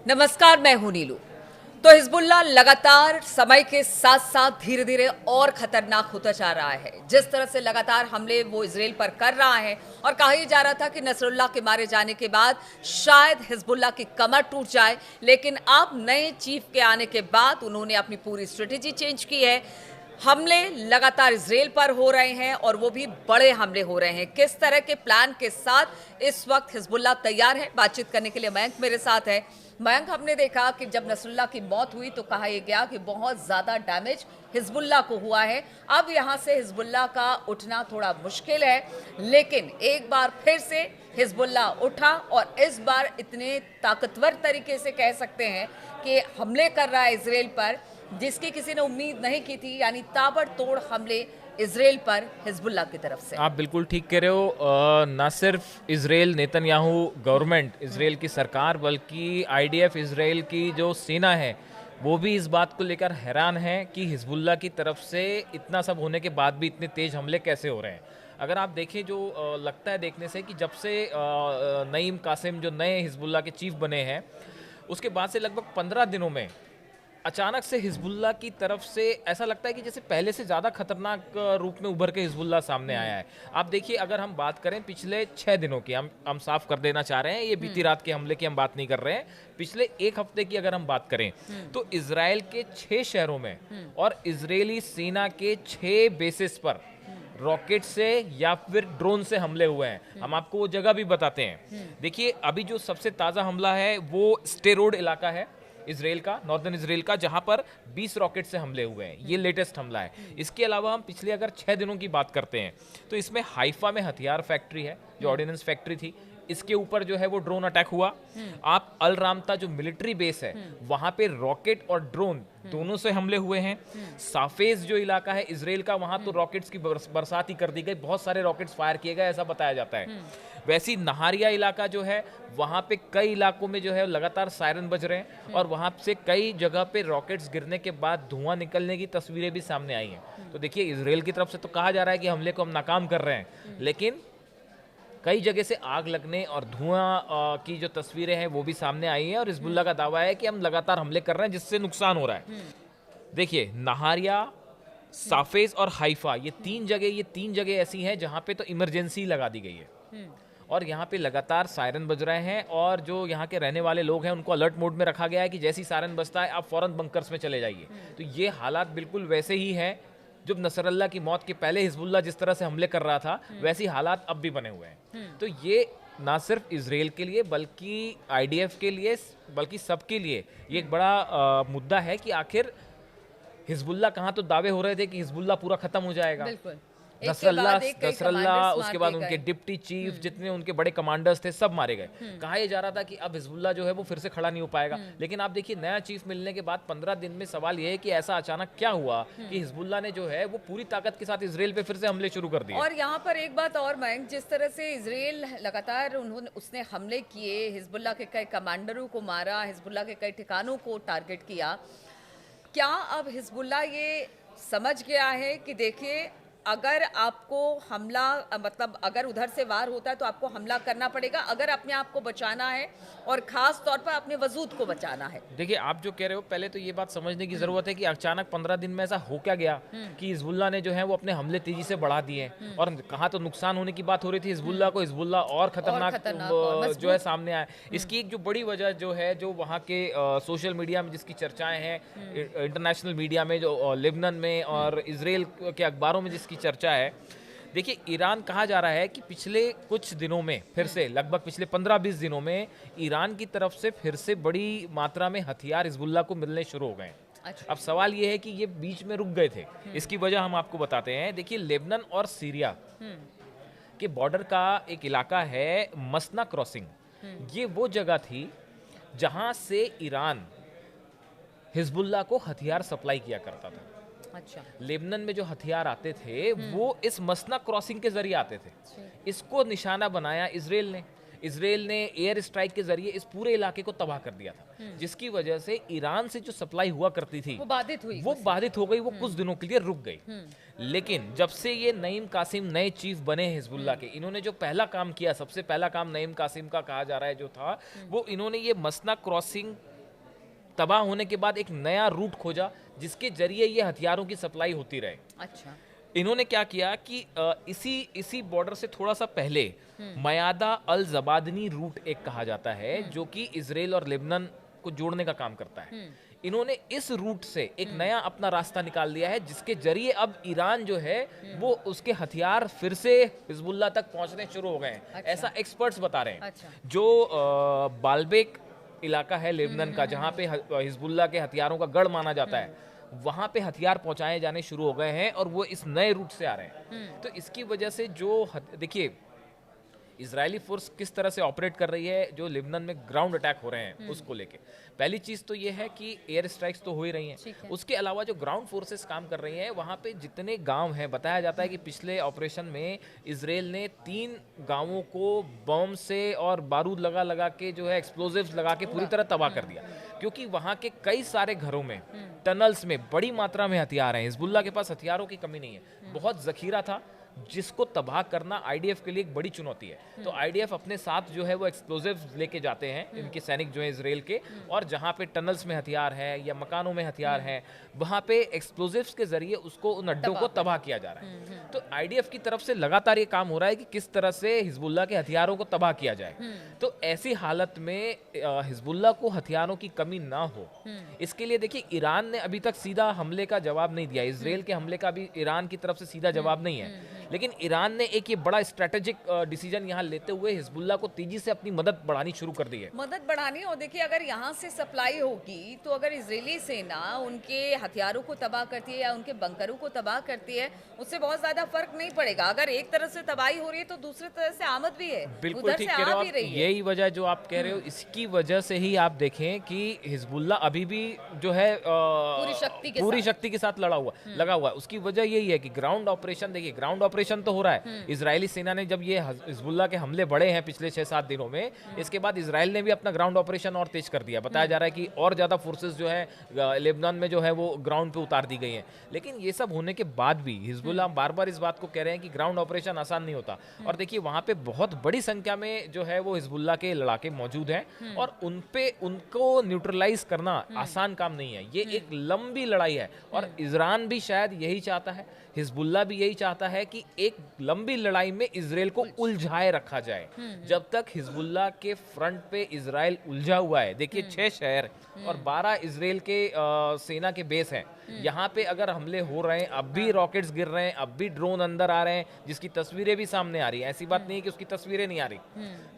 नमस्कार, मैं हूं नीलू। तो हिजबुल्लाह लगातार समय के साथ साथ धीरे धीरे और खतरनाक होता जा रहा है। जिस तरह से लगातार हमले वो इजराइल पर कर रहा है और कहा यह जा रहा था कि नसरुल्लाह के मारे जाने के बाद शायद हिजबुल्लाह की कमर टूट जाए, लेकिन अब नए चीफ के आने के बाद उन्होंने अपनी पूरी स्ट्रेटेजी चेंज की है। हमले लगातार इजराइल पर हो रहे हैं और वो भी बड़े हमले हो रहे हैं। किस तरह के प्लान के साथ इस वक्त हिजबुल्लाह तैयार है, बातचीत करने के लिए मयंक मेरे साथ है। मयंक, हमने देखा कि जब नसरुल्लाह की मौत हुई तो कहा यह गया कि बहुत ज्यादा डैमेज हिजबुल्लाह को हुआ है। अब यहां से हिजबुल्लाह का उठना थोड़ा मुश्किल है, लेकिन एक बार फिर से हिजबुल्लाह उठा और इस बार इतने ताकतवर तरीके से कह सकते हैं कि हमले कर रहा है इजराइल पर, जिसकी किसी ने उम्मीद नहीं की थी। यानी ताबड़तोड़ हमले इजराइल पर हिजबुल्लाह की तरफ से। आप बिल्कुल ठीक कह रहे हो। ना सिर्फ इजराइल नेतन्याहू गवर्नमेंट, इजराइल की सरकार, बल्कि आईडीएफ इजराइल की जो सेना है वो भी इस बात को लेकर हैरान है कि हिजबुल्लाह की तरफ से इतना सब होने के बाद भी इतने तेज हमले कैसे हो रहे हैं। अगर आप देखें, जो लगता है देखने से कि जब से नईम कासिम जो नए हिजबुल्लाह के चीफ बने हैं, उसके बाद से लगभग 15 दिनों में अचानक से हिजबुल्लाह की तरफ से ऐसा लगता है कि जैसे पहले से ज़्यादा खतरनाक रूप में उभर के हिजबुल्लाह सामने आया है। आप देखिए, अगर हम बात करें पिछले 6 दिनों की, हम साफ कर देना चाह रहे हैं, ये बीती रात के हमले की हम बात नहीं कर रहे हैं। पिछले एक हफ्ते की अगर हम बात करें तो इजराइल के 6 शहरों में और इजरायली सेना के 6 बेसिस पर रॉकेट से या फिर ड्रोन से हमले हुए हैं। हम आपको वो जगह भी बताते हैं। देखिए, अभी जो सबसे ताज़ा हमला है वो स्टेरोड इलाका है इजराइल का, नॉर्दर्न इजराइल का, जहां पर 20 रॉकेट से हमले हुए हैं। ये लेटेस्ट हमला है। इसके अलावा हम पिछले अगर 6 दिनों की बात करते हैं तो इसमें हाइफा में हथियार फैक्ट्री है, जो ऑर्डिनेंस फैक्ट्री थी, इसके ऊपर जो है वो ड्रोन अटैक हुआ। आप अल रामता जो मिलिट्री बेस है वहां पे रॉकेट और ड्रोन दोनों से हमले हुए हैं। साफेज जो इलाका है इजराइल का, वहां तो रॉकेट्स की बरसात ही कर दी गई, बहुत सारे रॉकेट्स फायर किए गए ऐसा बताया जाता है। वैसी नहारिया इलाका जो है वहां पे कई इलाकों में जो है लगातार सायरन बज रहे हैं और वहां से कई जगह पे रॉकेट्स गिरने के बाद धुआं निकलने की तस्वीरें भी सामने आई हैं। तो देखिए, इजराइल की तरफ से तो कहा जा रहा है कि हमले को हम नाकाम कर रहे हैं, लेकिन कई जगह से आग लगने और धुआं की जो तस्वीरें हैं वो भी सामने आई हैं और हिजबुल्लाह का दावा है कि हम लगातार हमले कर रहे हैं जिससे नुकसान हो रहा है। देखिए, नहारिया, साफेज और हाइफा, ये तीन जगह ऐसी हैं जहां पे तो इमरजेंसी लगा दी गई है और यहाँ पे लगातार सायरन बज रहे हैं और जो यहाँ के रहने वाले लोग हैं उनको अलर्ट मोड में रखा गया है कि जैसी सायरन बजता है आप फौरन बंकर्स में चले जाइए। तो ये हालात बिल्कुल वैसे ही हैं जब नसरुल्लाह की मौत के पहले हिजबुल्लाह जिस तरह से हमले कर रहा था, वैसी हालात अब भी बने हुए हैं। तो ये ना सिर्फ इजराइल के लिए बल्कि आईडीएफ के लिए, बल्कि सबके लिए ये एक बड़ा मुद्दा है कि आखिर हिजबुल्लाह, कहाँ तो दावे हो रहे थे कि हिजबुल्लाह पूरा खत्म हो जाएगा, नसरुल्लाह उसके बाद उनके डिप्टी चीफ, जितने उनके बड़े कमांडर्स थे, सब मारे गए। कहा यह जा रहा था कि अब हिजबुल्लाह जो है वो फिर से खड़ा नहीं हो पाएगा। लेकिन आप देखिए, नया चीफ मिलने के बाद 15 दिन में सवाल यह है कि ऐसा अचानक क्या हुआ कि हिजबुल्लाह ने जो है वो पूरी ताकत के साथ इजराइल पे फिर से हमले शुरू कर दिए। और यहाँ पर एक बात और मयंक, जिस तरह से इजराइल लगातार उसने हमले किए, हिजबुल्लाह के कई कमांडरों को मारा, हिजबुल्लाह के कई ठिकानों को टारगेट किया, क्या अब हिजबुल्लाह ये समझ गया है कि देखिए, अगर आपको हमला, मतलब अगर उधर से वार होता है तो आपको हमला करना पड़ेगा अगर अपने आप को बचाना है और खास तौर पर अपने वजूद को बचाना है। देखिए, आप जो कह रहे हो, पहले तो ये बात समझने की जरूरत है कि अचानक 15 दिन में ऐसा हो क्या गया कि हिजबुल्लाह ने जो है वो अपने हमले तेजी से बढ़ा दिए और कहाँ तो नुकसान होने की बात हो रही थी हिजबुल्लाह को, हिजबुल्लाह और खतरनाक जो है सामने आया। इसकी एक जो बड़ी वजह जो है, जो वहाँ के सोशल मीडिया में जिसकी चर्चाएं हैं, इंटरनेशनल मीडिया में, जो लेबनान में और इजराइल के अखबारों में जिसकी चर्चा है, देखिए, ईरान, कहा जा रहा है कि पिछले कुछ दिनों में फिर से, लगभग पिछले 15-20 दिनों में ईरान की तरफ से फिर से बड़ी मात्रा में हथियार हिजबुल्लाह को मिलने शुरू हो गए। अच्छा। अब सवाल यह है कि ये बीच में रुक गए थे, इसकी वजह हम आपको बताते हैं। देखिए, लेबनान और सीरिया के बॉर्डर का एक इलाका है मसना क्रॉसिंग। ये वो जगह थी जहां से ईरान हिजबुल्लाह को हथियार सप्लाई किया करता था। अच्छा। लेबनान में जो हथियार आते थे वो इस मसना क्रॉसिंग के जरिए आते थे। इसको निशाना बनाया इजराइल ने। इजराइल ने एयर स्ट्राइक के जरिए इस पूरे इलाके को तबाह कर दिया था, जिसकी वजह से ईरान से जो सप्लाई हुआ करती थी वो बाधित हो गई, वो कुछ दिनों के लिए रुक गई। लेकिन जब से ये नईम कासिम नए चीफ बने हिजबुल्लाह के, इन्होंने जो पहला काम किया, सबसे पहला काम नईम कासिम का कहा जा रहा है जो था, वो इन्होंने ये मसना क्रॉसिंग तबाह होने के बाद एक नया रूट खोजा जिसके जरिए ये हथियारों की सप्लाई होती रहे। अच्छा। इन्होंने क्या किया कि इसी बॉर्डर से थोड़ा सा पहले मयादा अल जबादनी रूट एक कहा जाता है जो कि इजराइल और लेबनान को जोड़ने का काम करता है। इन्होंने इस रूट से एक नया अपना रास्ता निकाल दिया है जिसके जरिए अब ईरान जो है वो उसके हथियार फिर से हिजबुल्लाह तक पहुंचने शुरू हो गए हैं। अच्छा। ऐसा एक्सपर्ट्स बता रहे हैं। अच्छा। जो बाल्बेक इलाका है लेबनान का जहां पे हिजबुल्लाह के हथियारों का गढ़ माना जाता है, वहां पे हथियार पहुंचाए जाने शुरू हो गए हैं और वो इस नए रूट से आ रहे हैं। तो इसकी वजह से जो देखिए इजरायली फोर्स किस तरह से ऑपरेट कर रही है, जो लेबनान में ग्राउंड अटैक हो रहे हैं उसको लेके पहली चीज तो ये है कि एयर स्ट्राइक्स तो हो ही रही हैं। उसके अलावा जो ग्राउंड फोर्सेस काम कर रही हैं वहां पे जितने गांव हैं, बताया जाता है कि पिछले ऑपरेशन में इजराइल ने 3 गांवों को बम से और बारूद लगा लगा के जो है एक्सप्लोजिव्स लगा के पूरी तरह तबाह कर दिया, क्योंकि वहां के कई सारे घरों में टनल्स में बड़ी मात्रा में हथियार हैं। हिजबुल्लाह के पास हथियारों की कमी नहीं है, बहुत जखीरा था जिसको तबाह करना आईडीएफ के लिए एक बड़ी चुनौती है। तो आईडीएफ अपने साथ जो है वो एक्सप्लोजिव्स लेके जाते हैं, इनके सैनिक जो है इजराइल के, और जहाँ पे टनल्स में हथियार है या मकानों में हथियार है वहाँ पे एक्सप्लोजिव्स के जरिए उसको उन अड्डों को तबाह किया जा रहा है। तो आईडीएफ की तरफ से लगातार ये काम हो रहा है कि किस तरह से हिजबुल्लाह के हथियारों को तबाह किया जाए। तो ऐसी हालत में हिजबुल्लाह को हथियारों की कमी ना हो, इसके लिए देखिए ईरान ने अभी तक सीधा हमले का जवाब नहीं दिया। इजराइल के हमले का भी ईरान की तरफ से सीधा जवाब नहीं है, लेकिन ईरान ने एक ये बड़ा स्ट्रेटेजिक डिसीजन यहाँ लेते हुए हिजबुल्लाह को तेजी से अपनी मदद बढ़ानी शुरू कर दी है। मदद बढ़ानी, और देखिए अगर यहाँ से सप्लाई होगी तो अगर इजरायली सेना उनके हथियारों को तबाह करती है या उनके बंकरों को तबाह करती है, उससे बहुत ज्यादा फर्क नहीं पड़ेगा। अगर एक तरफ से तबाही हो रही है तो दूसरी तरफ से आमद भी है, बिल्कुल ठीक कह रहे हो आप। यही वजह जो आप कह रहे हो, इसकी वजह से ही आप देखें कि हिजबुल्लाह अभी भी जो है पूरी शक्ति के साथ लगा हुआ है। उसकी वजह यही है कि ग्राउंड ऑपरेशन, देखिए ग्राउंड ऑपरेशन तो हो रहा है। इजरायली सेना ने जब ये हिजबुल्लाह के हमले बढ़े हैं पिछले 6-7 दिनों में, इसके बाद इजराइल ने भी अपना ग्राउंड ऑपरेशन और तेज कर दिया। बताया जा रहा है कि और ज्यादा फोर्सेस जो है लेबनान में जो है वो ग्राउंड पे उतार दी गई हैं। लेकिन ये सब होने के बाद भी हिजबुल्लाह बार बार इस बात को कह रहे हैं कि ग्राउंड ऑपरेशन आसान नहीं होता। और देखिए वहां पे बहुत बड़ी संख्या में जो है वो हिजबुल्लाह के लड़ाके मौजूद हैं और उनको न्यूट्रलाइज करना आसान काम नहीं है। ये एक लंबी लड़ाई है और इजरान भी शायद यही चाहता है, हिजबुल्लाह भी यही चाहता है कि एक लंबी लड़ाई में इजराइल को उलझाए रखा जाए। जब तक हिजबुल्लाह के फ्रंट पे इजराइल उलझा हुआ है, देखिए 6 शहर और 12 इजराइल के सेना के बेस हैं, यहाँ पे अगर हमले हो रहे हैं, अब भी रॉकेट्स गिर रहे हैं, अब भी ड्रोन अंदर आ रहे हैं, जिसकी तस्वीरें भी सामने आ रही है। ऐसी बात नहीं है कि उसकी तस्वीरें नहीं आ रही।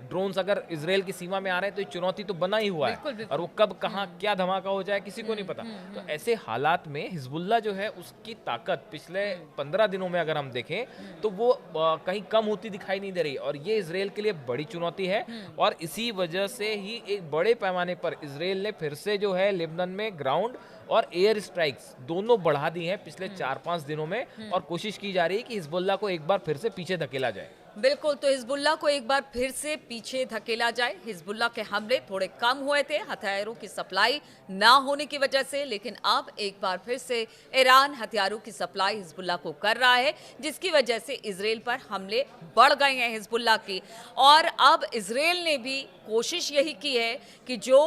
ड्रोन्स अगर इजराइल की सीमा में आ रहे हैं तो ये चुनौती तो बना ही हुआ है, और वो कब कहाँ क्या धमाका हो जाए किसी को नहीं पता। तो ऐसे हालात में हिजबुल्लाह जो है उसकी ताकत पिछले 15 दिनों में अगर हम देखें तो वो कहीं कम होती दिखाई नहीं दे रही, और ये इजराइल के लिए बड़ी चुनौती है। और इसी वजह से ही एक बड़े पैमाने पर इजराइल ने फिर से जो है लेबनान में ग्राउंड और एयर स्ट्राइक्स दोनों बढ़ा दी हैं पिछले 4-5 दिनों में, और कोशिश की जा रही है कि हिजबुल्लाह को एक बार फिर से पीछे धकेला जाए। बिल्कुल, तो हिजबुल्लाह को एक बार फिर से पीछे धकेला जाए। हिजबुल्लाह के हमले थोड़े कम हुए थे हथियारों की सप्लाई ना होने की वजह से, लेकिन अब एक बार फिर से ईरान हथियारों की सप्लाई हिजबुल्लाह को कर रहा है, जिसकी वजह से इजराइल पर हमले बढ़ गए हैं हिजबुल्लाह की। और अब इजराइल ने भी कोशिश यही की है कि जो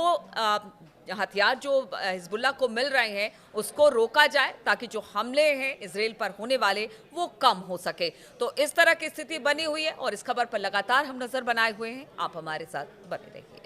हथियार जो हिजबुल्लाह को मिल रहे हैं उसको रोका जाए, ताकि जो हमले हैं इजराइल पर होने वाले वो कम हो सके। तो इस तरह की स्थिति बनी हुई है और इस खबर पर लगातार हम नजर बनाए हुए हैं। आप हमारे साथ बने रहिए।